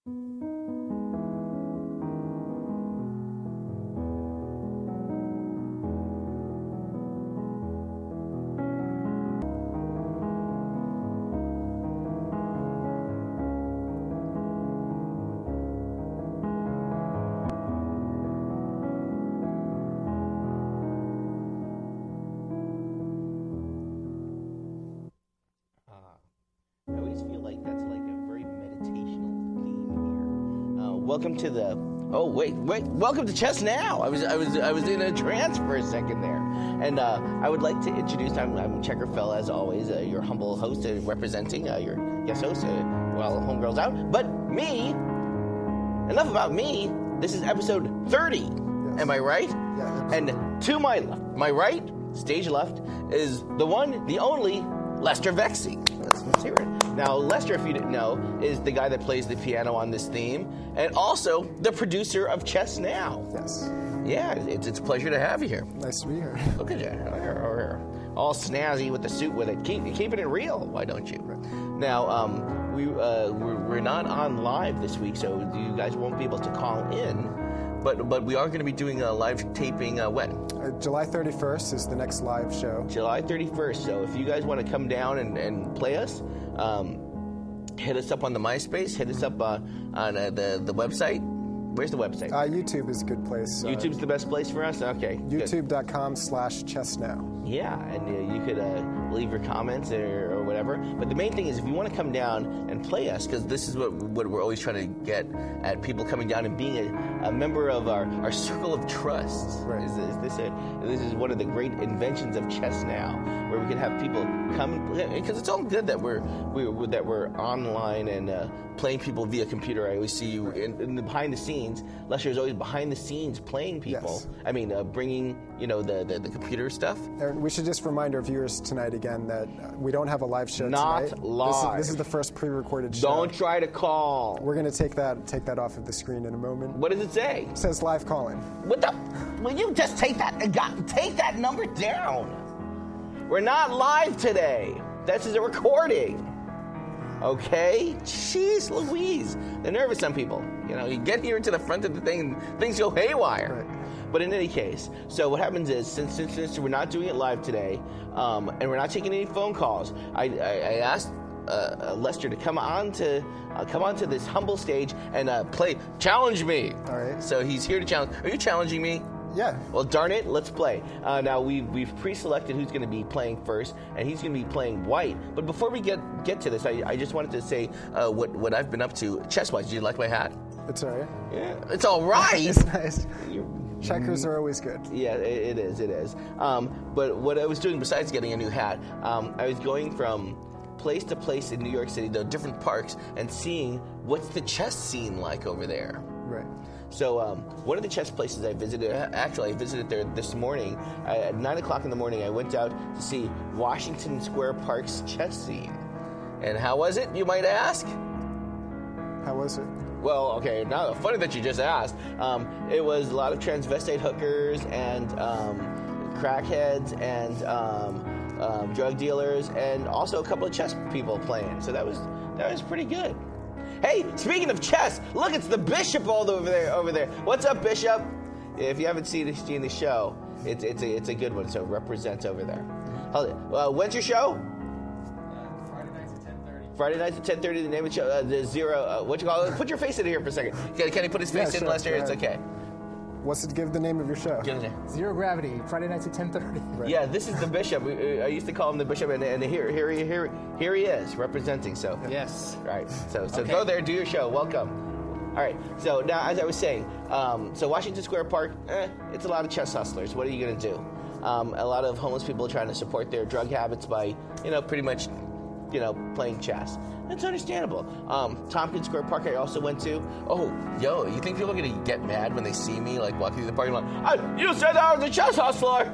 I always feel like that's like a very meditational theme here. Welcome to the. Oh wait! Welcome to Chess Now. I was in a trance for a second there, and I would like to introduce. I'm Checkephil, as always, your humble host, representing your guest host while Homegirl's out. But me. Enough about me. This is episode 30. Yes. Am I right? Yeah. And to my left, my right, stage left, is the one, the only Lester Vexy. Let's hear it. Now, Lester, if you didn't know, is the guy that plays the piano on this theme, and also the producer of Chess Now. Yes. Yeah, it's a pleasure to have you here. Nice to be here. Look at you, here. All snazzy with the suit with it. Keeping it real, why don't you? Right. Now, we're not on live this week, so you guys won't be able to call in. But we are going to be doing a live taping when? July 31st is the next live show. July 31st. So if you guys want to come down and play us, hit us up on the MySpace. Hit us up on the website. Where's the website? YouTube is a good place. YouTube's the best place for us? Okay. YouTube.com/chessnow. Yeah, and you could leave your comments or whatever. But the main thing is if you want to come down and play us, because this is what we're always trying to get at people coming down and being a member of our circle of trust. Right. This is one of the great inventions of Chess Now, where we can have people come, because it's all good that we're online and playing people via computer. I always see you in the behind the scenes. Lester is always behind the scenes playing people. Yes. I mean, bringing the computer stuff. We should just remind our viewers tonight again that we don't have a live show tonight. Not live. This is the first pre-recorded show. Don't try to call. We're going to take that off of the screen in a moment. What does it say? It says live calling. What the? Will you just take that number down? We're not live today. This is a recording. Okay? Jeez Louise. They're nervous, some people. You get here to the front of the thing and things go haywire. Right. But in any case, so what happens is, since we're not doing it live today, and we're not taking any phone calls, I asked Lester to come on to this humble stage and challenge me. All right. So he's here to challenge. Are you challenging me? Yeah. Well, darn it, let's play. Now, we've pre-selected who's going to be playing first, and he's going to be playing white. But before we get to this, I just wanted to say what I've been up to chess-wise. Did you like my hat? It's all right. Yeah. It's all right. It's nice. Checkers are always good. Yeah, it is. But what I was doing besides getting a new hat, I was going from place to place in New York City, the different parks, and seeing what's the chess scene like over there. Right. So one of the chess places I visited, actually I visited there this morning, at 9 o'clock in the morning, I went out to see Washington Square Park's chess scene. And how was it, you might ask? How was it? Well, okay, now funny that you just asked. It was a lot of transvestite hookers and crackheads and drug dealers, and also a couple of chess people playing. So that was pretty good. Hey, speaking of chess, look, it's the Bishop all over there. What's up, Bishop? If you haven't seen the show, it's a good one. So represents over there. When's your show? Friday nights at 10:30. The name of the show, the Zero. What you call it? Put your face in here for a second. Can he put his face in, sure, Lester? It's okay. Give the name of your show. Give it there. Zero Gravity, Friday nights at 10:30. Right. Yeah, this is the Bishop. I used to call him the Bishop, and here he is representing. So Yes. right. So Okay. go there, do your show. Welcome. All right. So now, as I was saying, so Washington Square Park, it's a lot of chess hustlers. What are you going to do? A lot of homeless people are trying to support their drug habits by, pretty much, playing chess. That's understandable. Tompkins Square Park I also went to. Oh, you think people are going to get mad when they see me, like, walking through the parking lot? You said I was a chess hustler!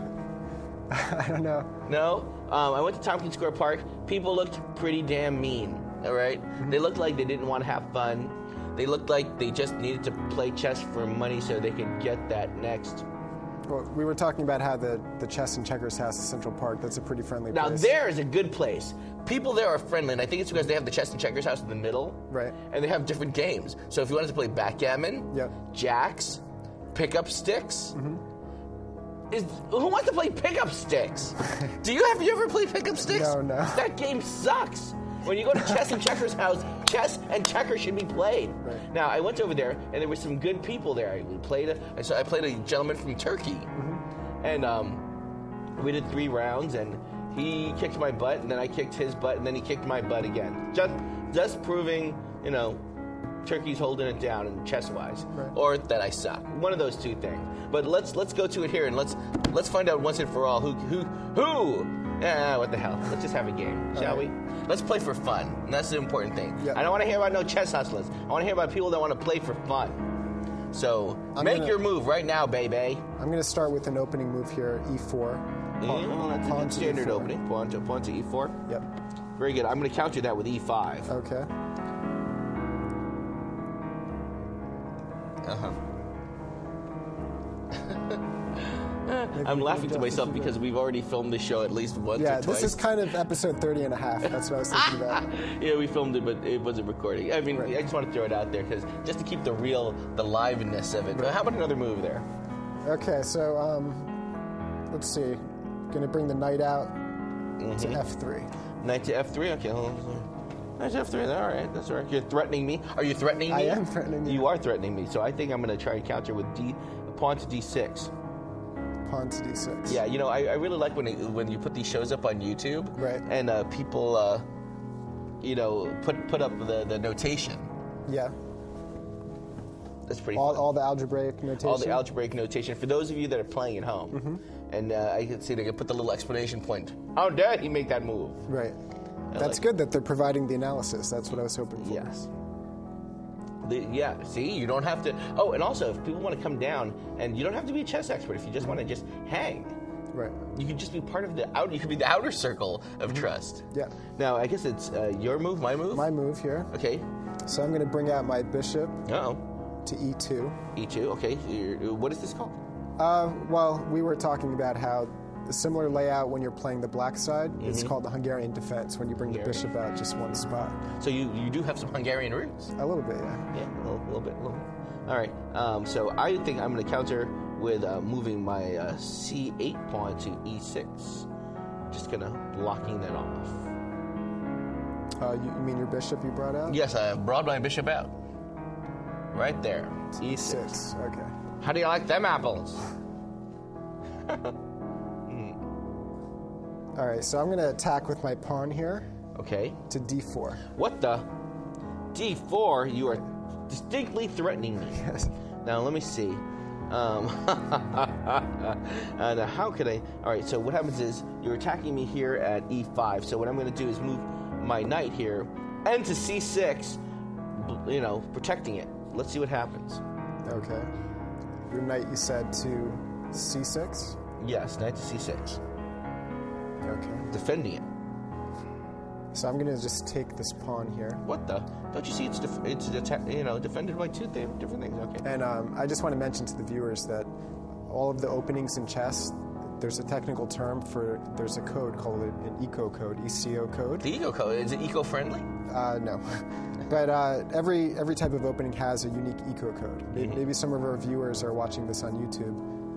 I don't know. No? I went to Tompkins Square Park. People looked pretty damn mean, all right? Mm-hmm. They looked like they didn't want to have fun. They looked like they just needed to play chess for money so they could get that next Well, we were talking about how the Chess and Checkers House in Central Park, that's a pretty friendly Now, place. there is a good place. People there are friendly, and I think it's because they have the Chess and Checkers House in the middle. Right. And they have different games. So if you wanted to play backgammon, Yep. jacks, pickup sticks. Who wants to play pickup sticks? Have you ever played pickup sticks? No. That game sucks. When you go to Chess and Checkers House, chess and checkers should be played. Right. Now, I went over there, and there were some good people there. I played a gentleman from Turkey, and we did 3 rounds, and he kicked my butt, and then I kicked his butt, and then he kicked my butt again. Just proving, Turkey's holding it down in chess-wise, or that I suck. One of those two things. But let's go to it here, and let's find out once and for all who. What the hell? Let's just have a game, shall we? Let's play for fun, and that's the important thing. Yep. I don't want to hear about no chess hustlers. I want to hear about people that want to play for fun. So make your move right now, baby. I'm going to start with an opening move here, e4. That's a good standard opening. Pawn to e4. Yep. Very good. I'm going to counter that with e5. Okay. I'm laughing to myself because we've already filmed this show at least once or twice. Yeah, this is kind of episode 30 and a half. That's what I was thinking about. Yeah, we filmed it, but it wasn't recording. I mean, Right. I just want to throw it out there because just to keep the liveness of it. Right. How about another move there? Okay, so let's see. Gonna bring the knight out to f3. Knight to f3. Okay, hold on. Knight to f3. All right, that's all right. You're threatening me. Are you threatening me? I am threatening you. You are threatening me. So I think I'm going to try and counter with pawn to d6. Pawn to d6. Yeah, I really like when you put these shows up on YouTube, Right. And people, put up the notation. Yeah. That's pretty fun. All the algebraic notation. All the algebraic notation for those of you that are playing at home, and I can see they can put the little exclamation point. How dare he make that move? Right. I That's like good that they're providing the analysis. That's what I was hoping for. Yes. See, you don't have to. Oh, and also, if people want to come down, and you don't have to be a chess expert. If you just want to just hang, Right. you can just be part of the You could be the outer circle of trust. Yeah. Now, I guess it's your move, my move. My move here. Okay. So I'm going to bring out my bishop Uh-oh. to e2. E2. Okay. What is this called? Well, we were talking about how the similar layout when you're playing the black side is called the Hungarian defense, when you bring the bishop out just one spot. So you do have some Hungarian roots. A little bit, yeah. Yeah, a little bit. All right. So I think I'm going to counter with moving my c8 pawn to e6. Just going to blocking that off. You mean your bishop you brought out? Yes, I brought my bishop out. Right there. E6. Six. Okay. How do you like them apples? All right, so I'm going to attack with my pawn here Okay. to d4. What the? d4, you are distinctly threatening me. Yes. Now, let me see. Now, how could I? All right, so what happens is you're attacking me here at e5. So what I'm going to do is move my knight here and to c6, protecting it. Let's see what happens. Okay. Your knight, you said, to c6? Yes, knight to c6. Okay. Defending it. So I'm going to just take this pawn here. What the? Don't you see it's defended by two different things? Okay. And I just want to mention to the viewers that all of the openings in chess, there's a technical term there's a code called an eco code, ECO code. The eco code, is it eco-friendly? No. But every type of opening has a unique eco code. Maybe some of our viewers are watching this on YouTube,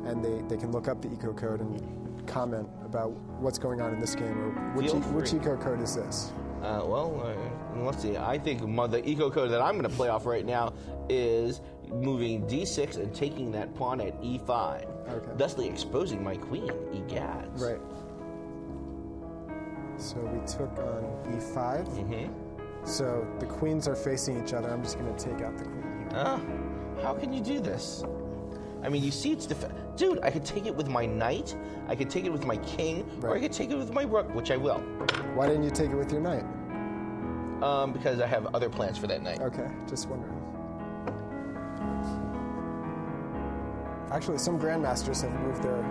and they can look up the eco code and comment about what's going on in this game, or which eco code is this? Let's see. I think the eco code that I'm going to play off right now is moving d6 and taking that pawn at e5, thusly exposing my queen, egads. Right. So we took on e5. Mm-hmm. So the queens are facing each other. I'm just going to take out the queen here. How can you do this? I mean, you see it's Dude, I could take it with my knight, I could take it with my king, or I could take it with my rook, which I will. Why didn't you take it with your knight? Because I have other plans for that knight. Okay, just wondering. Actually, some grandmasters have moved their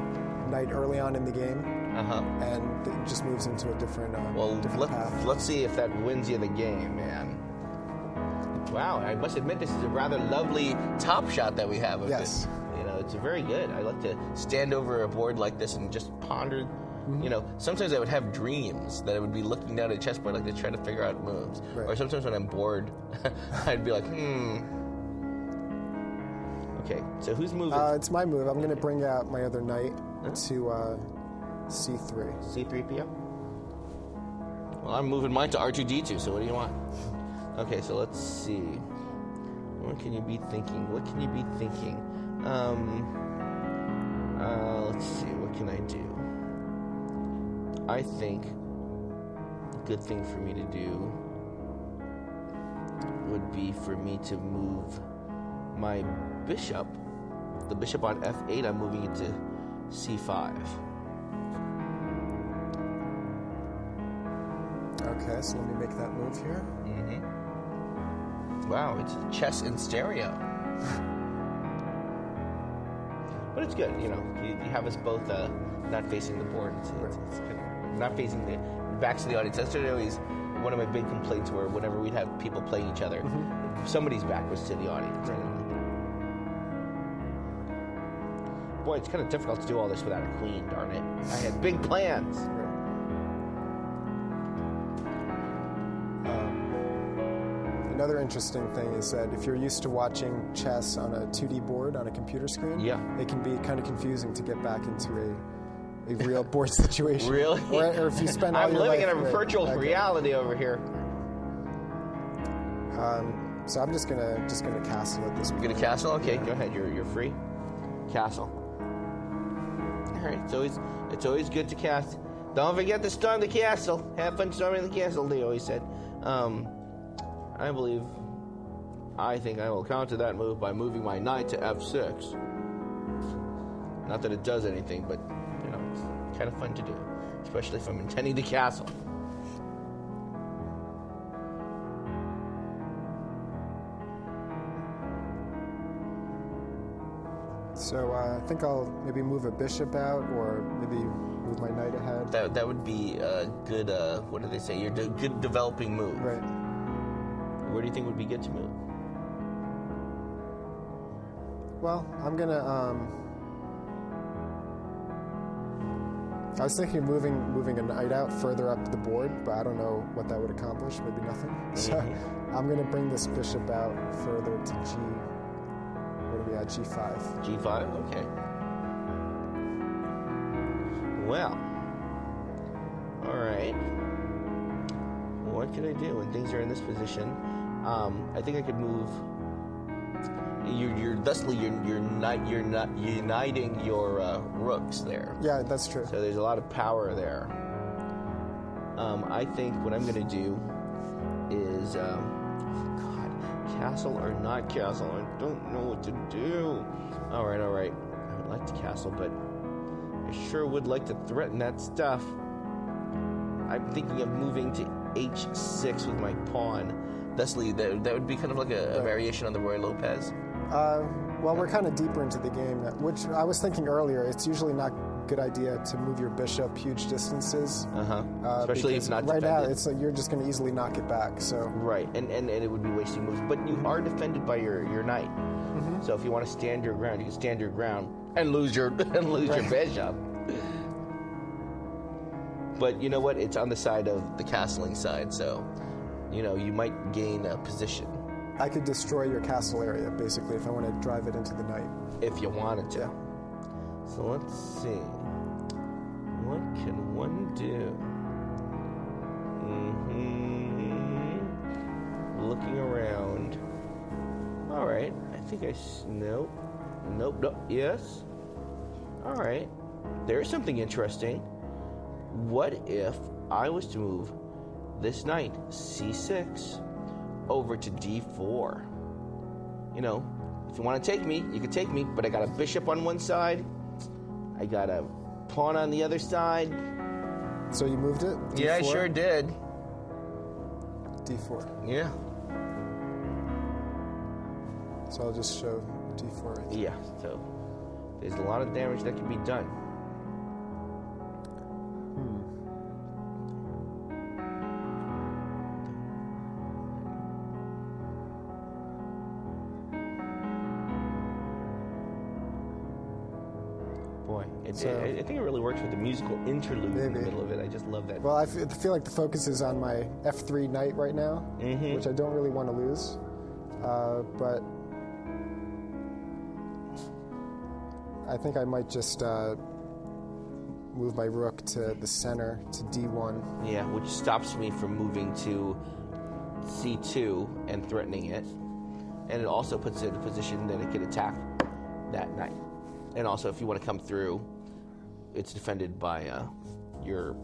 knight early on in the game, and it just moves into a different, different path. Let's see if that wins you the game, man. Wow, I must admit this is a rather lovely top shot that we have of Yes. You know, it's very good. I like to stand over a board like this and just ponder. You know, sometimes I would have dreams that I would be looking down at a chessboard like to try to figure out moves. Right. Or sometimes when I'm bored, I'd be like, Okay, so who's moving? It's my move. I'm going to bring out my other knight to C3. C3PO? Well, I'm moving mine to R2D2, so what do you want? Okay, so let's see. What can you be thinking? What can you be thinking? Let's see, what can I do? I think a good thing for me to do would be for me to move my bishop, the bishop on F8, I'm moving it to C5. Okay, so let me make that move here. Wow, it's chess in stereo. But it's good, you know. You have us both not facing the board. It's kind of, not facing the backs of the audience. That's always one of my big complaints. Where whenever we'd have people playing each other, somebody's back was to the audience. Boy, it's kind of difficult to do all this without a queen. Darn it! I had big plans. Another interesting thing is that if you're used to watching chess on a 2D board on a computer screen, it can be kind of confusing to get back into a real board situation. Really? Or if you spend all I'm your living life in a virtual reality over here. So I'm just gonna castle at this point. You're gonna castle? Okay, go ahead. You're free. Castle. All right. It's always good to cast. Don't forget to storm the castle. Have fun storming the castle. They always said. I think I will counter that move by moving my knight to F6. Not that it does anything, but you know, it's kind of fun to do, especially if I'm intending to castle. So I think I'll maybe move a bishop out, or maybe move my knight ahead. That would be a good. What do they say? You're a good developing move. Right. Where do you think would be good to move? Well, I'm gonna. I was thinking of moving a knight out further up the board, but I don't know what that would accomplish. Maybe nothing. So I'm gonna bring this bishop out further to G. What are we at? G5. G5. Okay. Well. All right. What can I do when things are in this position? I think I could move. You're not uniting your rooks there. Yeah, that's true. So there's a lot of power there. I think what I'm going to do is, God, castle or not castle? I don't know what to do. All right. I would like to castle, but I sure would like to threaten that stuff. I'm thinking of moving to H6 with my pawn. Thusly, that would be kind of like a variation on the Roy Lopez. Well, we're kind of deeper into the game, which I was thinking earlier. It's usually not a good idea to move your bishop huge distances. Especially if not right defended. now, it's like you're just going to easily knock it back. So right, and it would be wasting moves. But you are defended by your knight. So if you want to stand your ground, you can stand your ground and lose your your bishop. But you know what? It's on the side of the castling side, so you know you might gain a position. I could destroy your castle area, basically, if I want to drive it into the night. If you wanted to. So let's see. What can one do? Looking around. All right. I think Nope. Yes. All right. There's something interesting. What if I was to move this knight, C6, over to D4? You know, if you want to take me, you can take me, but I got a bishop on one side. I got a pawn on the other side. So you moved it? D4? Yeah, I sure did. D4. Yeah. So I'll just show D4 right there. Yeah, so there's a lot of damage that can be done. boy. So- I think it really works with the musical interlude in the Maybe. middle of it. I just love that. Well, I feel like the focus is on my F3 knight right now, which I don't really want to lose. But I think I might just move my rook to the center, to D1. Yeah, which stops me from moving to C2 and threatening it. And it also puts it in a position that it could attack that knight. And also, if you want to come through, it's defended by your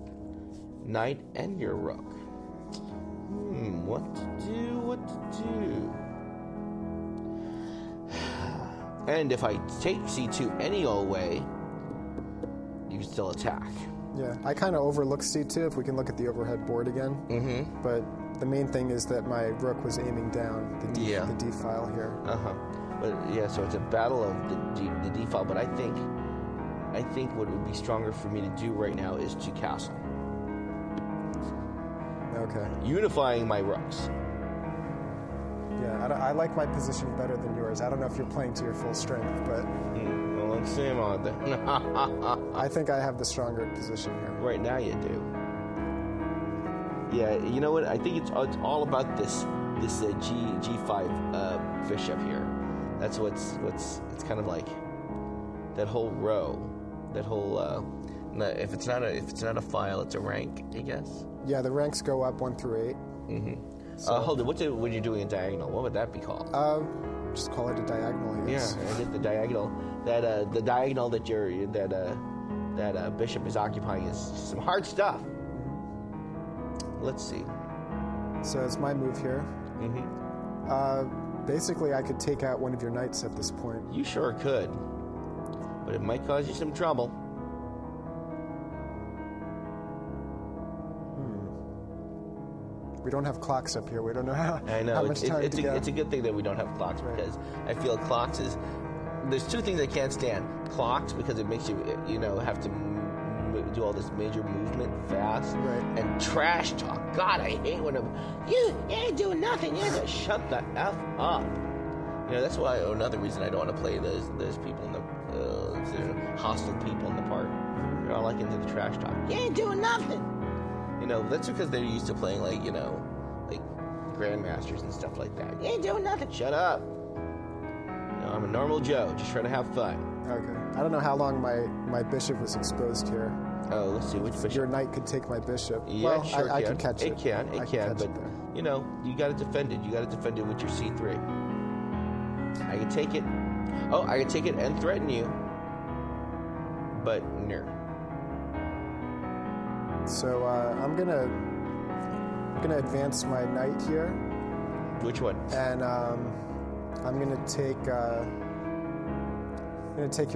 knight and your rook. What to do? And if I take C2 any old way, you can still attack. Yeah, I kind of overlook C2 if we can look at the overhead board again. But the main thing is that my rook was aiming down the D file here. But yeah, so it's a battle of the D file. But I think what would be stronger for me to do right now is to castle, Okay. unifying my rooks. Yeah, I like my position better than yours. I don't know if you're playing to your full strength, but Well, let's see about that. I think I have the stronger position here. Right now, you do. Yeah, you know what? I think it's all about this G5 bishop here. That's what's it's kind of like that whole row, that whole. If it's not a file, it's a rank, I guess. Yeah, the ranks go up 1 through 8. Hold it. What are you doing in diagonal? What would that be called? Just call it a diagonal, I guess. Yeah, I get the diagonal. The diagonal that bishop is occupying is some hard stuff. Let's see. So it's my move here. Basically, I could take out one of your knights at this point. You sure could, but it might cause you some trouble. We don't have clocks up here. We don't know how much time it's to go. it's a good thing that we don't have clocks because I feel clocks is. There's two things I can't stand: clocks because it makes you have to do all this major movement fast, and trash talk. God, I hate when you ain't doing nothing. You just shut the f up. That's why another reason I don't want to play those people in the hostile people in the park. They're all like into the trash talk. You ain't doing nothing. That's because they're used to playing like grandmasters and stuff like that. You ain't doing nothing. Shut up. I'm a normal Joe, just trying to have fun. Okay. I don't know how long my bishop was exposed here. Oh, let's see which bishop. Your knight could take my bishop. Yeah, well, sure I can catch it. It can, but you got to defend it. You got to defend it with your C3. I can take it. Oh, I can take it and threaten you. But no. So I'm gonna advance my knight here. Which one? And I'm gonna take your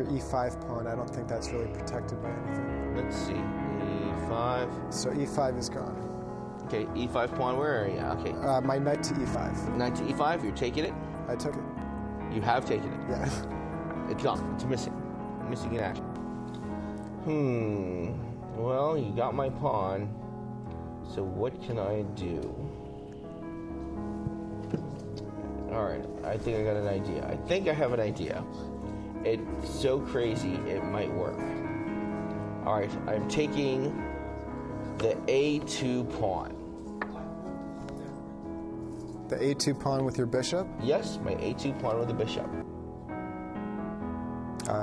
E5 pawn. I don't think that's really protected by anything. Let's see. E5. So E5 is gone. Okay, E5 pawn. Where are you? Okay. My knight to E5. Knight to E5. You're taking it. I took it. You have taken it. Yeah. It's gone. It's missing. Missing in action. Well, you got my pawn. So what can I do? All right. I think I got an idea. I think I have an idea. It's so crazy, it might work. All right. I'm taking the A2 pawn. The A2 pawn with your bishop? Yes, my A2 pawn with the bishop.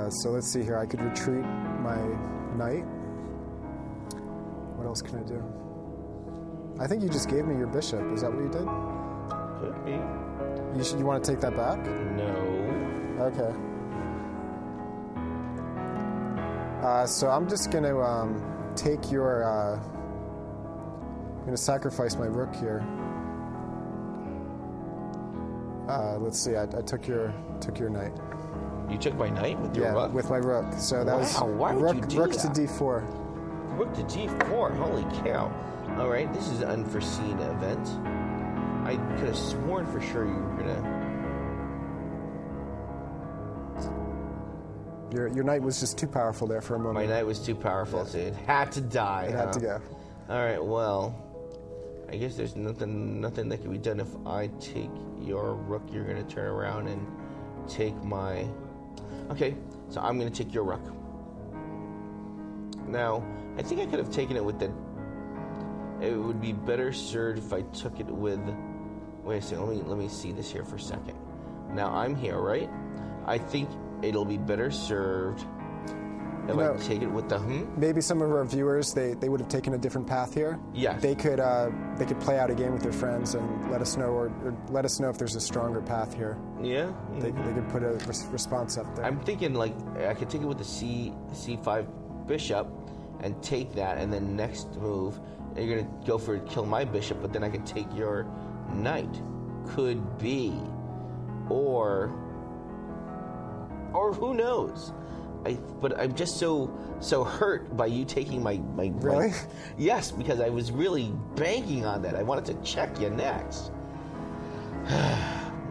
So let's see here. I could retreat my knight. What else can I do? I think you just gave me your bishop. Is that what you did? Could be. You want to take that back? No. Okay. So I'm just going to take your... I'm going to sacrifice my rook here. Let's see. I took your knight. You took my knight with your rook? With my rook. So that was why would you do rook that? to d4. Rook to g4. Holy cow. All right, this is an unforeseen event. I could have sworn for sure you were going to... Your knight was just too powerful there for a moment. My knight was too powerful, so it had to die. It had to go. All right, well, I guess there's nothing that can be done. If I take your rook, you're going to turn around and take my... Okay, so I'm going to take your rook. Now, I think I could have taken it with the... It would be better served if I took it with... Wait a second, let me see this here for a second. Now, I'm here, right? I think it'll be better served if I take it with the... Maybe some of our viewers, they would have taken a different path here. Yes. They could play out a game with their friends and let us know, or let us know if there's a stronger path here. Yeah? They could put a response up there. I'm thinking, like, I could take it with the C5 bishop and take that, and then next move, you're going to go for kill my bishop, but then I can take your knight. Could be. Or who knows? But I'm just so hurt by you taking my Really? Yes, because I was really banking on that. I wanted to check you next.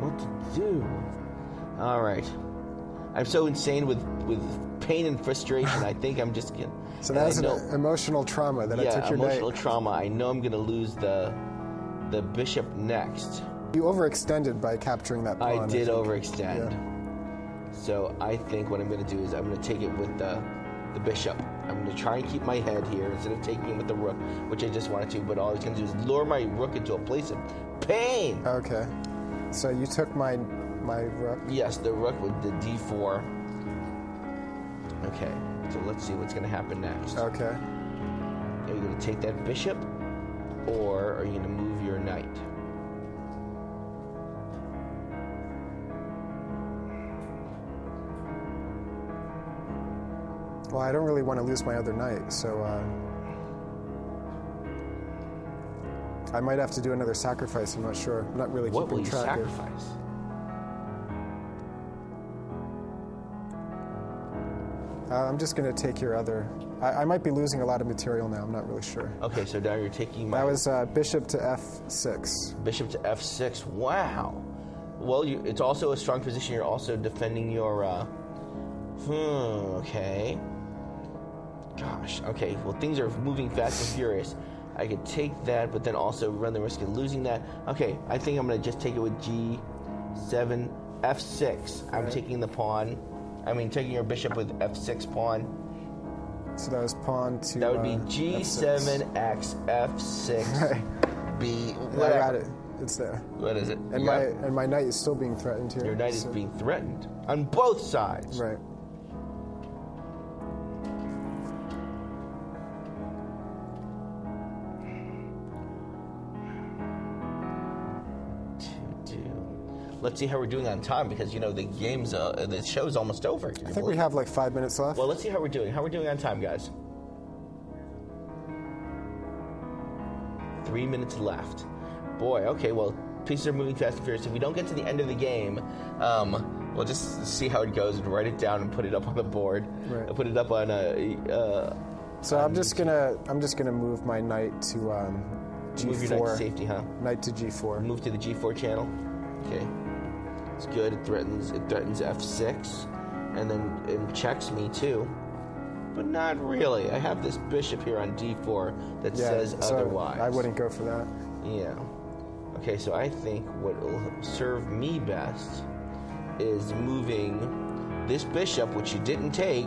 What to do? All right. I'm so insane with pain and frustration. I think I'm just gonna. So that's an emotional trauma that I took your emotional knight. trauma. I know I'm gonna lose the bishop next. You overextended by capturing that pawn. I did overextend. Yeah. So I think what I'm going to do is I'm going to take it with the bishop. I'm going to try and keep my head here instead of taking it with the rook, which I just wanted to, but all I was going to do is lure my rook into a place of pain. Okay. So you took my rook? Yes, the rook with the d4. Okay, so let's see what's going to happen next. Okay. Are you going to take that bishop, or are you going to move your knight? Well, I don't really want to lose my other knight, so I might have to do another sacrifice. I'm not sure. I'm not really What will keeping you track sacrifice? I'm just going to take your other... I might be losing a lot of material now. I'm not really sure. Okay, so now you're taking my... That was bishop to f6. Bishop to f6. Wow. Well, it's also a strong position. You're also defending your... Okay. Gosh. Okay. Well, things are moving fast and furious. I could take that, but then also run the risk of losing that. Okay. I think I'm going to just take it with g7, f6. I'm taking the pawn. Taking your bishop with f6 pawn. So that was pawn to... That would be g7, x, f6, b, whatever. I got it. It's there. What is it? And my knight is still being threatened here. Your knight is being threatened on both sides. Right. Let's see how we're doing on time, because the show's almost over. I think we have like 5 minutes left. Well, let's see how we're doing. How we're doing on time, guys? 3 minutes left. Boy, okay. Well, pieces are moving fast and furious. If we don't get to the end of the game, we'll just see how it goes and write it down and put it up on the board. Right. I'll put it up on a. So I'm just gonna move my knight to G4. Move your knight to safety, huh? Knight to G4. Move to the G4 channel. Okay. It's good. It threatens f6, and then it checks me too, but not really. I have this bishop here on d4 that says otherwise. I wouldn't go for that. Yeah. Okay, so I think what will serve me best is moving this bishop, which you didn't take,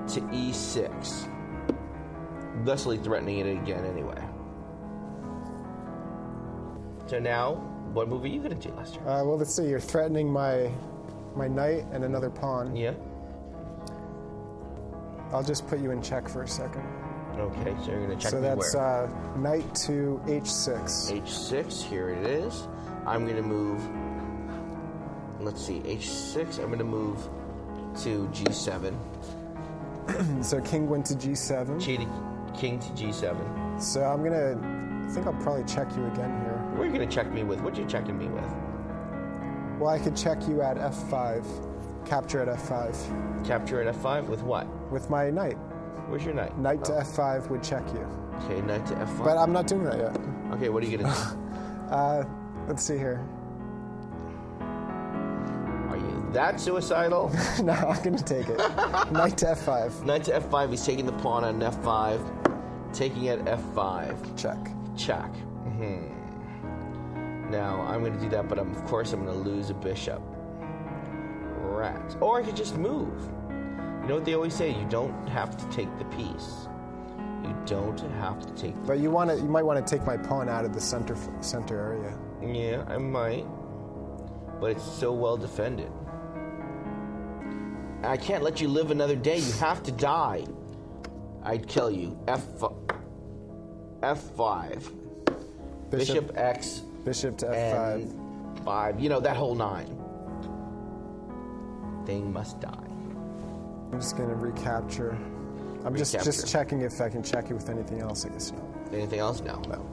to e6, thusly threatening it again anyway. So now, what move are you going to do, Lester? Well, let's see. You're threatening my knight and another pawn. Yeah. I'll just put you in check for a second. Okay, so you're going to check me where? So that's knight to h6. h6, here it is. I'm going to move, let's see, h6. I'm going to move to g7. So king went to g7. King to g7. So I think I'll probably check you again here. What are you going to check me with? What are you checking me with? Well, I could check you at f5. Capture at f5. Capture at f5 with what? With my knight. Where's your knight? Knight to f5 would check you. Okay, knight to f5. But I'm not doing that yet. Okay, what are you going to do? Let's see here. Are you that suicidal? No, I'm going to take it. Knight to f5. Knight to f5. He's taking the pawn on f5. Taking at f5. Check. Check. Now, I'm going to do that, but of course I'm going to lose a bishop. Rats. Or I could just move. know what they always say? You don't have to take the piece. You don't have to take the But you might want to take my pawn out of the center area. Yeah, I might. But it's so well defended. I can't let you live another day. You have to die. I'd kill you. F5. Bishop X. Bishop to F5. And 5. You know, that whole 9. Thing must die. I'm just going to recapture. I'm just checking if I can check it with anything else. I guess no. Anything else? No. No.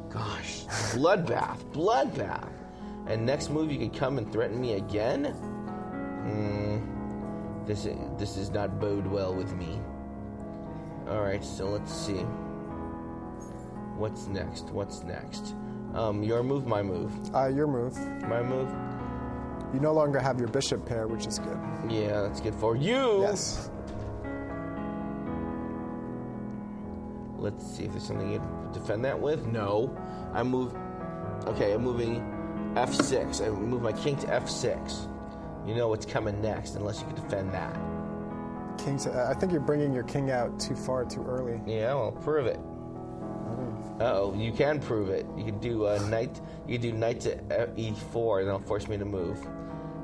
Gosh. Bloodbath. Bloodbath. And next move, you could come and threaten me again? This does not bode well with me. Alright, so let's see. What's next? Your move, my move? Your move. My move? You no longer have your bishop pair, which is good. Yeah, that's good for you. Yes. Let's see if there's something you defend that with. No. I'm moving F6. I move my king to F6. You know what's coming next, unless you can defend that. I think you're bringing your king out too far, too early. Yeah, well, prove it. Uh-oh, you can prove it. You can do knight. You can do knight to E4, and that'll force me to move.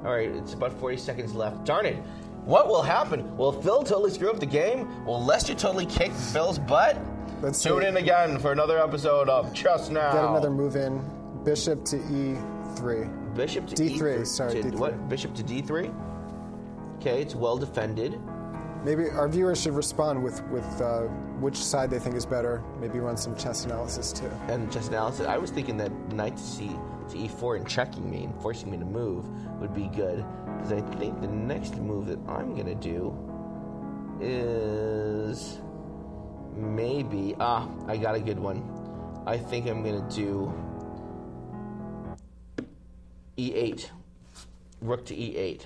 All right, it's about 40 seconds left. Darn it! What will happen? Will Phil totally screw up the game? Will Lester totally kick Phil's butt? Let's Tune in again for another episode of Just Now. Get another move in. Bishop to E3. Bishop to D3. E3. Sorry, D3. What? Bishop to D3? Okay, it's well defended. Maybe our viewers should respond with which side they think is better. Maybe run some chess analysis too. And chess analysis. I was thinking that knight to E4 and checking me and forcing me to move would be good, because I think the next move that I'm going to do is maybe... I got a good one. I think I'm going to do E8. Rook to E8.